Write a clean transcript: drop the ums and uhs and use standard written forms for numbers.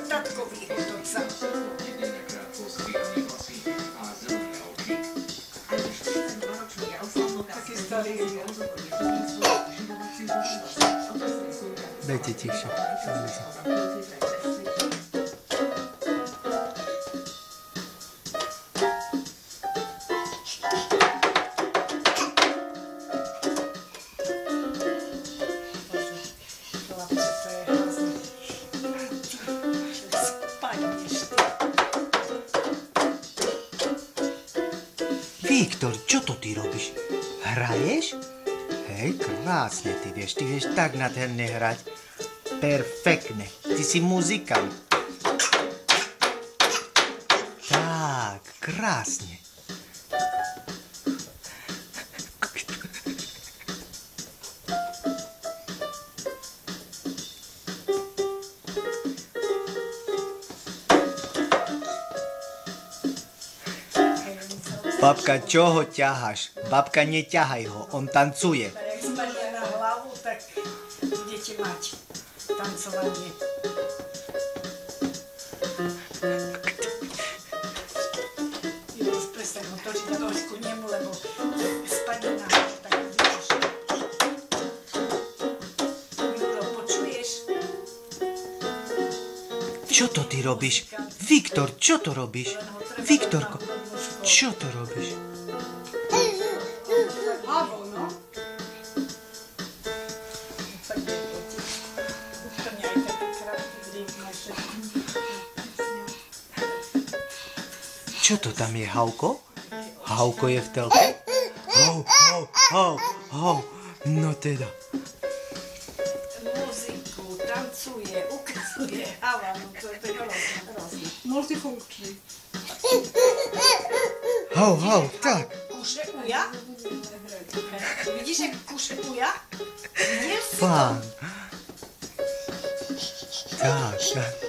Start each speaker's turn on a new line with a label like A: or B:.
A: tatkový otoca. Taký starý.
B: Dajte tichšie. Viktor, čo to ty robíš? Hraješ? Hej, krásne ty vieš tak nádherne hrať. Perfektne, ty si muzikant. Tak, krásne. Babka, čo ho ťaháš? Babka, neťahaj ho, on tancuje.
A: Jak spadne na hlavu, tak budete mať tancovanie. Už prestaň ho točiť trošku nemu, lebo spadne na hlavu, tak vidíš. Julo, počuješ?
B: Čo to ty robíš? Viktor, čo to robíš? Viktorko, čo to robíš?
A: Hlavou, no.
B: Čo to tam je, Hauko? Hauko je v telke? Hau. No teda.
A: Muziku, tancuje, ukazuje. Hala, no to je hrozné.
C: Multifunkčný.
B: Hau, tak.
A: Kuše uja? Vidíš, jak kuše uja?
B: Fán. Tak.